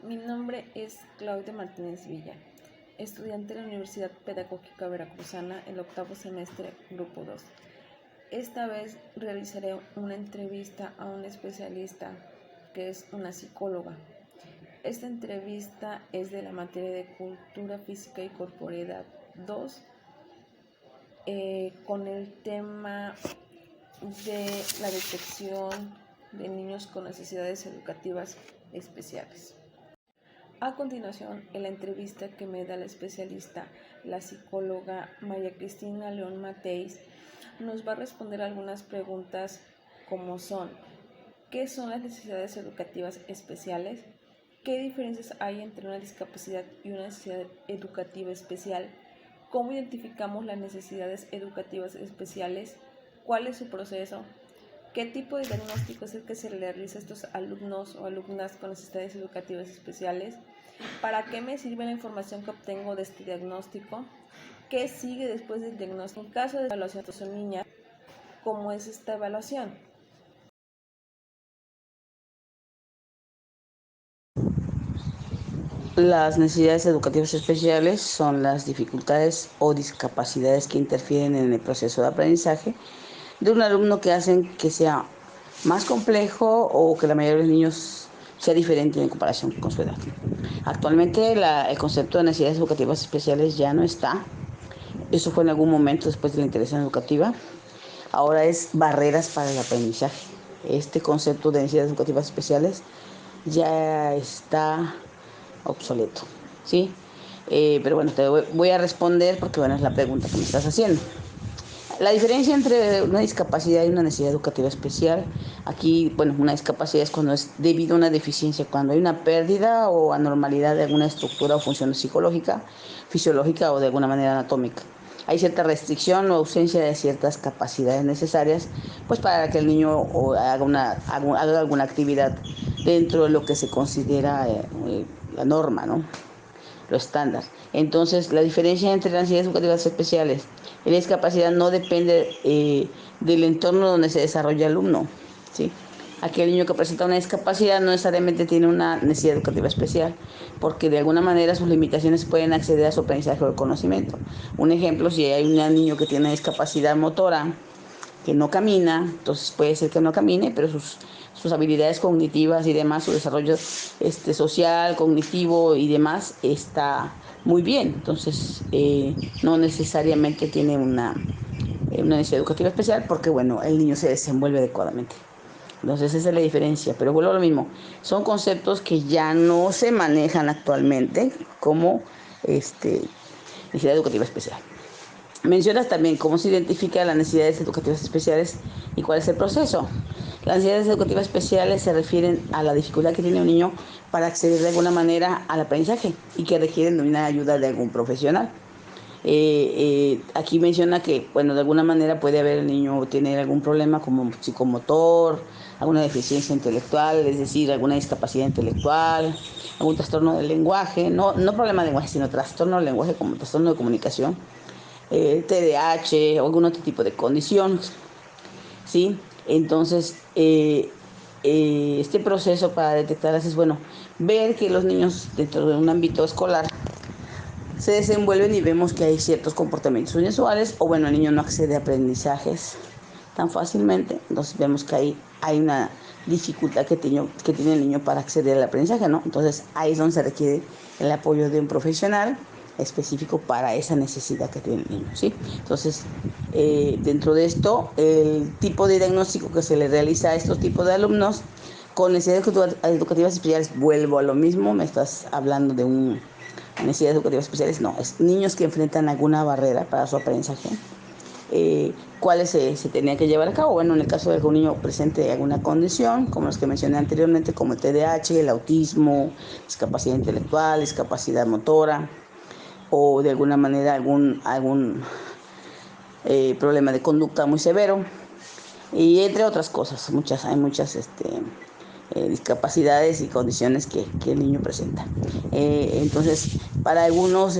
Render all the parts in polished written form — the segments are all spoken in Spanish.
Mi nombre es Claudia Martínez Villa, estudiante de la Universidad Pedagógica Veracruzana, el octavo semestre, Grupo 2. Esta vez realizaré una entrevista a un especialista que es una psicóloga. Esta entrevista es de la materia de Cultura Física y Corporeidad 2, con el tema de la detección de niños con necesidades educativas especiales. A continuación, en la entrevista que me da la especialista, la psicóloga María Cristina León Mateis, nos va a responder algunas preguntas como son: ¿qué son las necesidades educativas especiales? ¿Qué diferencias hay entre una discapacidad y una necesidad educativa especial? ¿Cómo identificamos las necesidades educativas especiales? ¿Cuál es su proceso? ¿Qué tipo de diagnóstico es el que se le realiza a estos alumnos o alumnas con necesidades educativas especiales? ¿Para qué me sirve la información que obtengo de este diagnóstico? ¿Qué sigue después del diagnóstico? En caso de evaluación de su niña, ¿cómo es esta evaluación? Las necesidades educativas especiales son las dificultades o discapacidades que interfieren en el proceso de aprendizaje de un alumno que hacen que sea más complejo o que la mayoría de los niños sea diferente en comparación con su edad. Actualmente el concepto de necesidades educativas especiales ya no está. Eso fue en algún momento después de la integración educativa. Ahora es barreras para el aprendizaje. Este concepto de necesidades educativas especiales ya está obsoleto, ¿sí? Pero bueno, te voy a responder porque bueno, es la pregunta que me estás haciendo. La diferencia entre una discapacidad y una necesidad educativa especial, aquí, bueno, una discapacidad es cuando es debido a una deficiencia, cuando hay una pérdida o anormalidad de alguna estructura o función psicológica, fisiológica o de alguna manera anatómica. Hay cierta restricción o ausencia de ciertas capacidades necesarias, pues para que el niño haga alguna actividad dentro de lo que se considera la norma, ¿no? Lo estándar. Entonces, la diferencia entre las necesidades educativas especiales y la discapacidad no depende del entorno donde se desarrolla el alumno, ¿sí? Aquel niño que presenta una discapacidad no necesariamente tiene una necesidad educativa especial, porque de alguna manera sus limitaciones pueden acceder a su aprendizaje o conocimiento. Un ejemplo, si hay un niño que tiene una discapacidad motora, que no camina, entonces puede ser que no camine, pero sus habilidades cognitivas y demás, su desarrollo social, cognitivo y demás está muy bien. Entonces, no necesariamente tiene una necesidad educativa especial porque, bueno, el niño se desenvuelve adecuadamente. Entonces, esa es la diferencia. Pero vuelvo a lo mismo, son conceptos que ya no se manejan actualmente como necesidad educativa especial. Mencionas también cómo se identifican las necesidades educativas especiales y cuál es el proceso. Las necesidades educativas especiales se refieren a la dificultad que tiene un niño para acceder de alguna manera al aprendizaje y que requieren de una ayuda de algún profesional. Aquí menciona que, bueno, de alguna manera puede haber el niño tener algún problema como psicomotor, alguna deficiencia intelectual, es decir, alguna discapacidad intelectual, algún trastorno del lenguaje, no problema de lenguaje, sino trastorno del lenguaje como trastorno de comunicación, TDAH o algún otro tipo de condición, ¿sí? Entonces, este proceso para detectarlas es, bueno, ver que los niños dentro de un ámbito escolar se desenvuelven y vemos que hay ciertos comportamientos inusuales o, bueno, el niño no accede a aprendizajes tan fácilmente, entonces vemos que hay una dificultad que tiene el niño para acceder al aprendizaje, ¿no? Entonces, ahí es donde se requiere el apoyo de un profesional específico para esa necesidad que tiene el niño, ¿sí? Entonces, dentro de esto, el tipo de diagnóstico que se le realiza a estos tipos de alumnos con necesidades educativas especiales, vuelvo a lo mismo, me estás hablando de necesidades educativas especiales, no, es niños que enfrentan alguna barrera para su aprendizaje. ¿Cuáles se tenía que llevar a cabo? Bueno, en el caso de que un niño presente alguna condición, como los que mencioné anteriormente, como el TDAH, el autismo, discapacidad intelectual, discapacidad motora, o de alguna manera algún problema de conducta muy severo, y entre otras cosas, hay muchas discapacidades y condiciones que el niño presenta. Entonces, para algunos,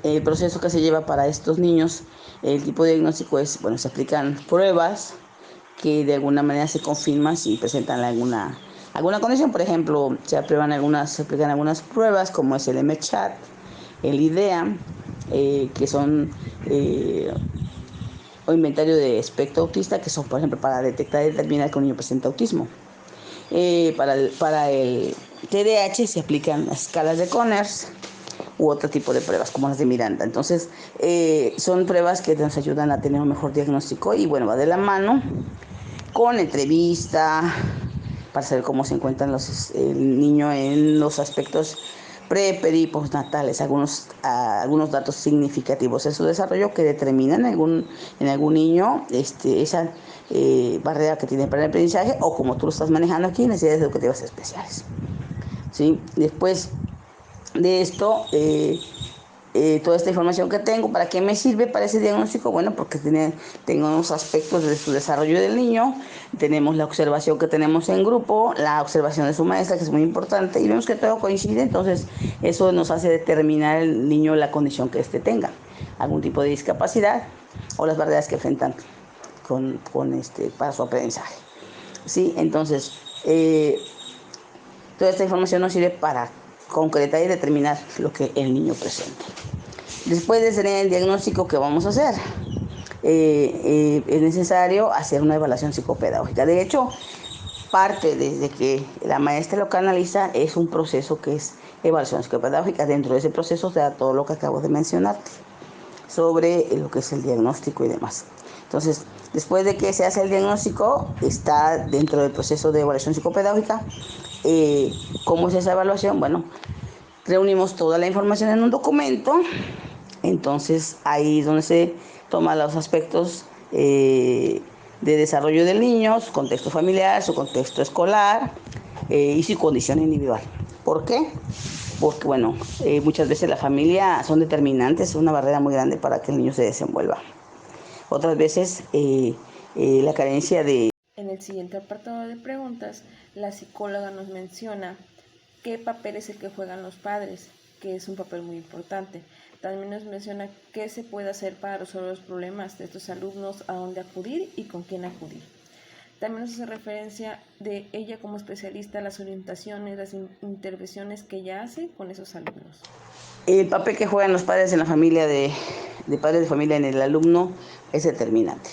el proceso que se lleva para estos niños, el tipo de diagnóstico es, bueno, se aplican pruebas que de alguna manera se confirman si presentan alguna alguna condición. Por ejemplo, se aplican algunas pruebas como es el MCHAT, el IDEA, que son o inventario de espectro autista, que son, por ejemplo, para detectar y determinar que un niño presenta autismo. Para el TDAH se aplican las escalas de Conners u otro tipo de pruebas como las de Miranda. Entonces, son pruebas que nos ayudan a tener un mejor diagnóstico y bueno, va de la mano con entrevista para saber cómo se encuentran el niño en los aspectos pre, peri y postnatales, algunos datos significativos de su desarrollo que determinan en algún niño esa barrera que tiene para el aprendizaje o, como tú lo estás manejando aquí, necesidades educativas especiales. ¿Sí? Después de esto, toda esta información que tengo, ¿para qué me sirve para ese diagnóstico? Bueno, porque tengo unos aspectos de su desarrollo del niño, tenemos la observación que tenemos en grupo, la observación de su maestra, que es muy importante, y vemos que todo coincide. Entonces eso nos hace determinar el niño la condición que tenga, algún tipo de discapacidad o las barreras que enfrentan para su aprendizaje. ¿Sí? Entonces, toda esta información nos sirve para concretar y determinar lo que el niño presenta. Después de tener el diagnóstico, ¿qué vamos a hacer? Es necesario hacer una evaluación psicopedagógica. De hecho, parte desde que la maestra lo canaliza es un proceso que es evaluación psicopedagógica. Dentro de ese proceso se da todo lo que acabo de mencionarte sobre lo que es el diagnóstico y demás. Entonces, después de que se hace el diagnóstico, está dentro del proceso de evaluación psicopedagógica. ¿Cómo es esa evaluación? Bueno, reunimos toda la información en un documento. Entonces, ahí es donde se toman los aspectos de desarrollo del niño, su contexto familiar, su contexto escolar y su condición individual. ¿Por qué? Porque, bueno, muchas veces la familia son determinantes, es una barrera muy grande para que el niño se desenvuelva. Otras veces la carencia de... En el siguiente apartado de preguntas, la psicóloga nos menciona qué papel es el que juegan los padres, que es un papel muy importante. También nos menciona qué se puede hacer para resolver los problemas de estos alumnos, a dónde acudir y con quién acudir. También nos hace referencia de ella como especialista, las orientaciones, las intervenciones que ella hace con esos alumnos. El papel que juegan los padres en la familia, de padres de familia en el alumno, es determinante.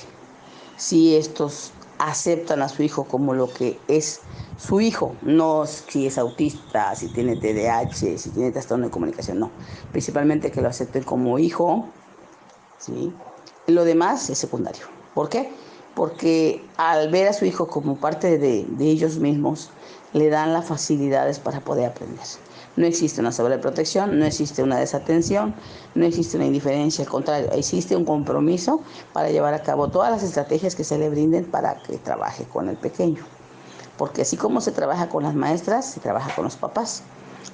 Si estos aceptan a su hijo como lo que es su hijo, no si es autista, si tiene TDAH, si tiene trastorno de comunicación, no. Principalmente que lo acepten como hijo, ¿sí? Lo demás es secundario. ¿Por qué? Porque al ver a su hijo como parte de ellos mismos, le dan las facilidades para poder aprender. No existe una sobreprotección, no existe una desatención, no existe una indiferencia, al contrario, existe un compromiso para llevar a cabo todas las estrategias que se le brinden para que trabaje con el pequeño. Porque así como se trabaja con las maestras, se trabaja con los papás,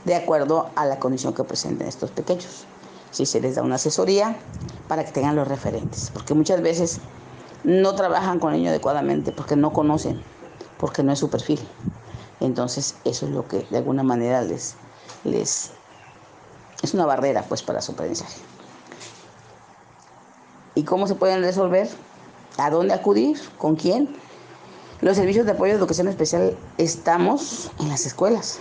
de acuerdo a la condición que presenten estos pequeños. Si se les da una asesoría para que tengan los referentes, porque muchas veces no trabajan con el niño adecuadamente porque no conocen, porque no es su perfil. Entonces eso es lo que de alguna manera les es una barrera pues para su aprendizaje. ¿Y cómo se pueden resolver? ¿A dónde acudir? ¿Con quién? Los servicios de apoyo de educación especial estamos en las escuelas.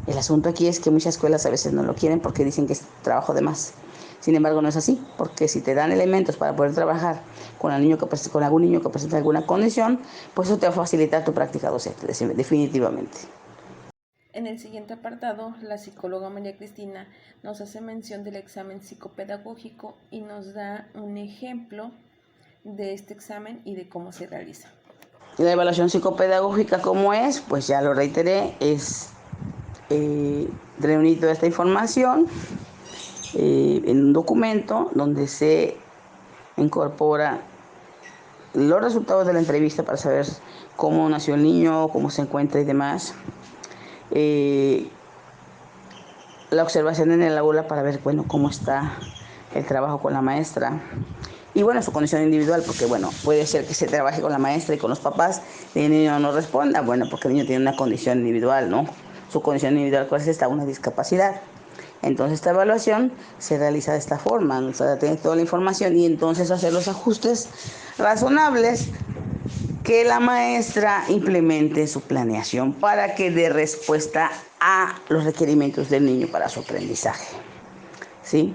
El asunto aquí es que muchas escuelas a veces no lo quieren porque dicen que es trabajo de más. Sin embargo, no es así, porque si te dan elementos para poder trabajar con algún niño que presenta alguna condición, pues eso te va a facilitar tu práctica docente, definitivamente. En el siguiente apartado, la psicóloga María Cristina nos hace mención del examen psicopedagógico y nos da un ejemplo de este examen y de cómo se realiza. La evaluación psicopedagógica, ¿cómo es? Pues ya lo reiteré, es reunir toda esta información en un documento donde se incorpora los resultados de la entrevista para saber cómo nació el niño, cómo se encuentra y demás. La observación en el aula para ver, bueno, cómo está el trabajo con la maestra. Y bueno, su condición individual, porque bueno, puede ser que se trabaje con la maestra y con los papás y el niño no responda, bueno, porque el niño tiene una condición individual, ¿no? Su condición individual, ¿cuál es esta? Una discapacidad. Entonces esta evaluación se realiza de esta forma, o sea, tener toda la información y entonces hacer los ajustes razonables que la maestra implemente su planeación para que dé respuesta a los requerimientos del niño para su aprendizaje, ¿sí?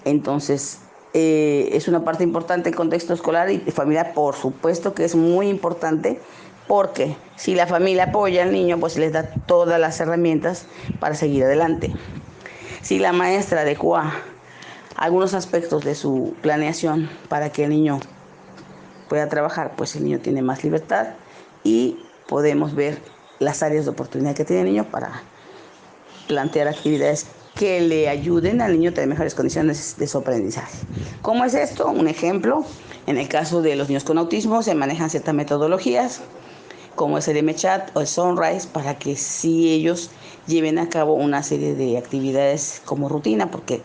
Entonces, es una parte importante el contexto escolar y familiar, por supuesto que es muy importante, porque si la familia apoya al niño, pues les da todas las herramientas para seguir adelante. Si la maestra adecua algunos aspectos de su planeación para que el niño pueda trabajar, pues el niño tiene más libertad y podemos ver las áreas de oportunidad que tiene el niño para plantear actividades que le ayuden al niño a tener mejores condiciones de su aprendizaje. ¿Cómo es esto? Un ejemplo, en el caso de los niños con autismo se manejan ciertas metodologías, como es el MChat o el Sunrise, para que sí ellos lleven a cabo una serie de actividades como rutina, porque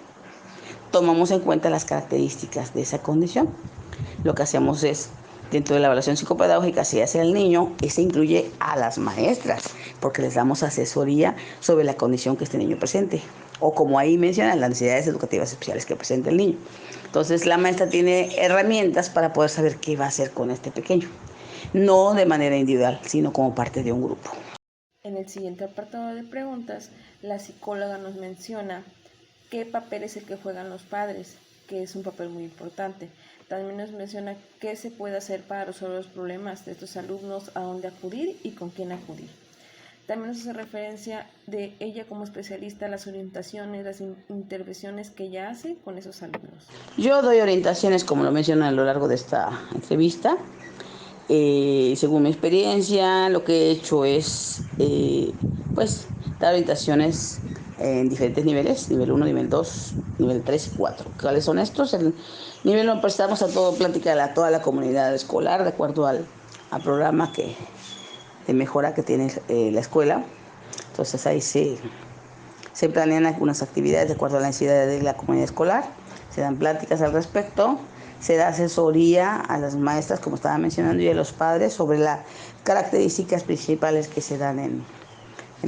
tomamos en cuenta las características de esa condición. Lo que hacemos es, dentro de la evaluación psicopedagógica, si hace al niño, se incluye a las maestras, porque les damos asesoría sobre la condición que este niño presente, o como ahí mencionan, las necesidades educativas especiales que presenta el niño. Entonces la maestra tiene herramientas para poder saber qué va a hacer con este pequeño, no de manera individual, sino como parte de un grupo. En el siguiente apartado de preguntas, la psicóloga nos menciona qué papel es el que juegan los padres, que es un papel muy importante. También nos menciona qué se puede hacer para resolver los problemas de estos alumnos, a dónde acudir y con quién acudir. También nos hace referencia de ella como especialista, las orientaciones, las intervenciones que ella hace con esos alumnos. Yo doy orientaciones, como lo mencioné a lo largo de esta entrevista. Según mi experiencia, lo que he hecho es pues dar orientaciones en diferentes niveles, nivel 1, nivel 2, nivel 3 y 4. ¿Cuáles son estos? El nivel 1 prestamos a plática a toda la comunidad escolar de acuerdo al programa de mejora que tiene la escuela. Entonces ahí se planean algunas actividades de acuerdo a la necesidad de la comunidad escolar, se dan pláticas al respecto, se da asesoría a las maestras, como estaba mencionando, y a los padres sobre las características principales que se dan en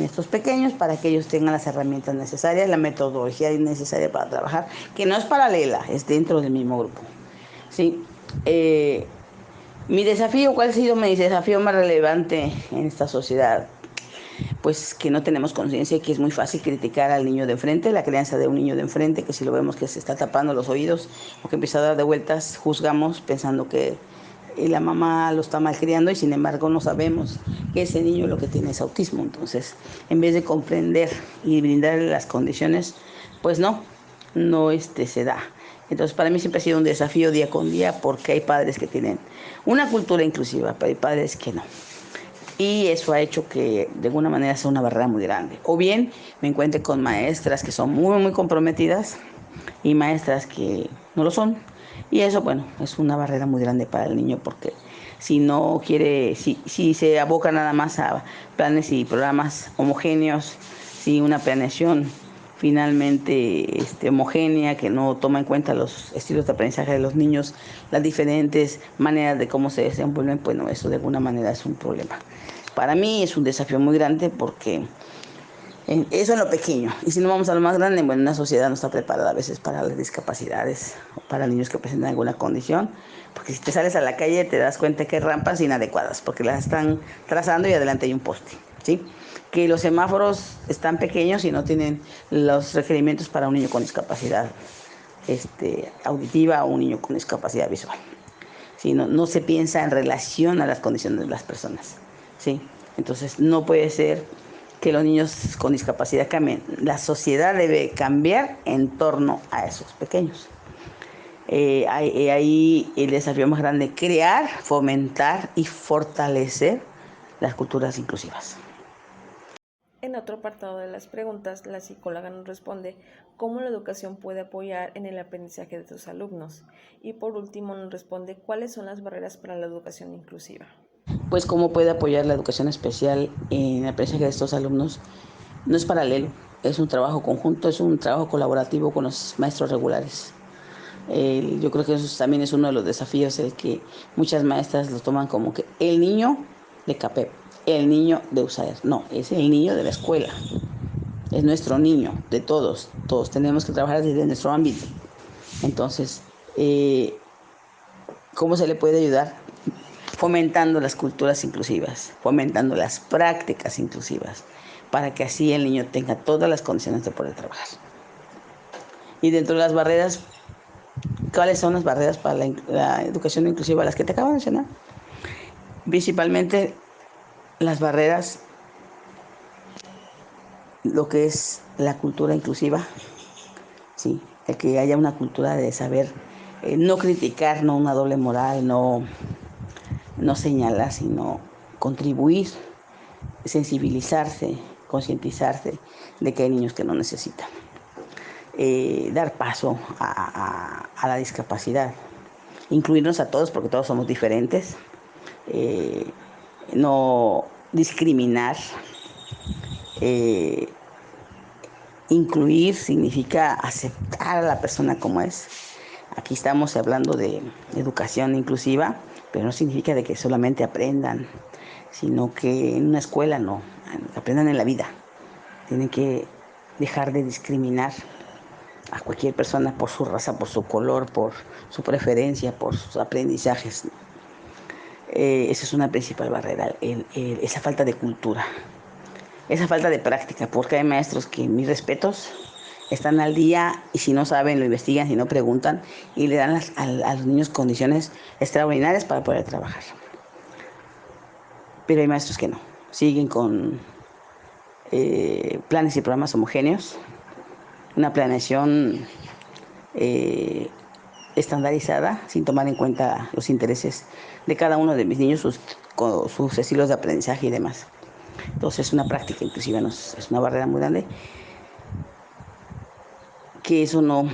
estos pequeños para que ellos tengan las herramientas necesarias, la metodología necesaria para trabajar, que no es paralela, es dentro del mismo grupo. ¿Sí? Mi desafío, ¿cuál ha sido mi desafío más relevante en esta sociedad? Pues que no tenemos conciencia y que es muy fácil criticar al niño de enfrente, la crianza de un niño de enfrente, que si lo vemos que se está tapando los oídos o que empieza a dar de vueltas, juzgamos pensando que la mamá lo está malcriando y sin embargo no sabemos que ese niño lo que tiene es autismo. Entonces, en vez de comprender y brindarle las condiciones, pues no se da. Entonces, para mí siempre ha sido un desafío día con día porque hay padres que tienen una cultura inclusiva, pero hay padres que no. Y eso ha hecho que de alguna manera sea una barrera muy grande. O bien me encuentre con maestras que son muy, muy comprometidas y maestras que no lo son. Y eso, bueno, es una barrera muy grande para el niño porque si no quiere, si se aboca nada más a planes y programas homogéneos, si una planeación finalmente homogénea que no toma en cuenta los estilos de aprendizaje de los niños, las diferentes maneras de cómo se desenvuelven, pues no, eso de alguna manera es un problema. Para mí es un desafío muy grande porque eso en lo pequeño. Y si no vamos a lo más grande, bueno, una sociedad no está preparada a veces para las discapacidades o para niños que presentan alguna condición. Porque si te sales a la calle te das cuenta que hay rampas inadecuadas porque las están trazando y adelante hay un poste, ¿sí? Que los semáforos están pequeños y no tienen los requerimientos para un niño con discapacidad auditiva o un niño con discapacidad visual. ¿Sí? No se piensa en relación a las condiciones de las personas. ¿Sí? Entonces no puede ser que los niños con discapacidad cambien. La sociedad debe cambiar en torno a esos pequeños. Ahí el desafío más grande, crear, fomentar y fortalecer las culturas inclusivas. En otro apartado de las preguntas, la psicóloga nos responde cómo la educación puede apoyar en el aprendizaje de sus alumnos. Y por último nos responde cuáles son las barreras para la educación inclusiva. Pues cómo puede apoyar la educación especial en el aprendizaje de estos alumnos. No es paralelo, es un trabajo conjunto, es un trabajo colaborativo con los maestros regulares. Yo creo que eso también es uno de los desafíos, el que muchas maestras lo toman como que el niño de CAPEP, el niño de USAER. No, es el niño de la escuela, es nuestro niño, de todos tenemos que trabajar desde nuestro ámbito. Entonces, ¿cómo se le puede ayudar? fomentando las culturas inclusivas, fomentando las prácticas inclusivas, para que así el niño tenga todas las condiciones de poder trabajar. Y dentro de las barreras, ¿cuáles son las barreras para la educación inclusiva? Las que te acabo de mencionar. Principalmente las barreras, lo que es la cultura inclusiva, sí, el que haya una cultura de saber no criticar, no una doble moral, no señalar, sino contribuir, sensibilizarse, concientizarse de que hay niños que no necesitan. Dar paso a la discapacidad, incluirnos a todos porque todos somos diferentes, no discriminar. Incluir significa aceptar a la persona como es. Aquí estamos hablando de educación inclusiva, pero no significa de que solamente aprendan, sino que en una escuela no, aprendan en la vida. Tienen que dejar de discriminar a cualquier persona por su raza, por su color, por su preferencia, por sus aprendizajes. Esa es una principal barrera, esa falta de cultura, esa falta de práctica, porque hay maestros que, mis respetos, están al día y si no saben lo investigan, si no preguntan y le dan a los niños condiciones extraordinarias para poder trabajar. Pero hay maestros que no, siguen con planes y programas homogéneos, una planeación estandarizada, sin tomar en cuenta los intereses de cada uno de mis niños, sus estilos de aprendizaje y demás. Entonces, una práctica inclusiva es una barrera muy grande, que eso no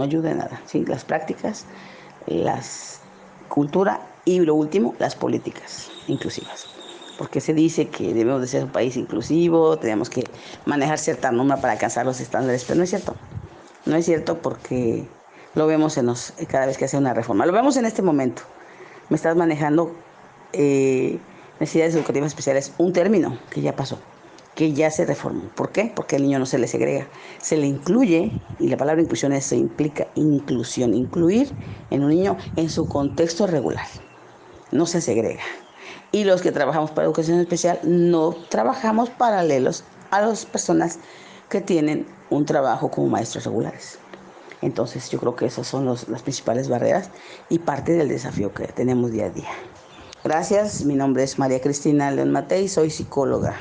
ayuda en nada, ¿sí? Las prácticas, las cultura y lo último, las políticas inclusivas. Porque se dice que debemos de ser un país inclusivo, tenemos que manejar cierta norma para alcanzar los estándares, pero no es cierto. No es cierto porque lo vemos cada vez que hace una reforma. Lo vemos en este momento. Me estás manejando necesidades educativas especiales, un término que ya pasó, que ya se reformó. ¿Por qué? Porque al niño no se le segrega, se le incluye, y la palabra inclusión eso implica inclusión, incluir en un niño en su contexto regular, no se segrega. Y los que trabajamos para educación especial no trabajamos paralelos a las personas que tienen un trabajo como maestros regulares. Entonces yo creo que esas son las principales barreras y parte del desafío que tenemos día a día. Gracias, mi nombre es María Cristina León Matei, soy psicóloga.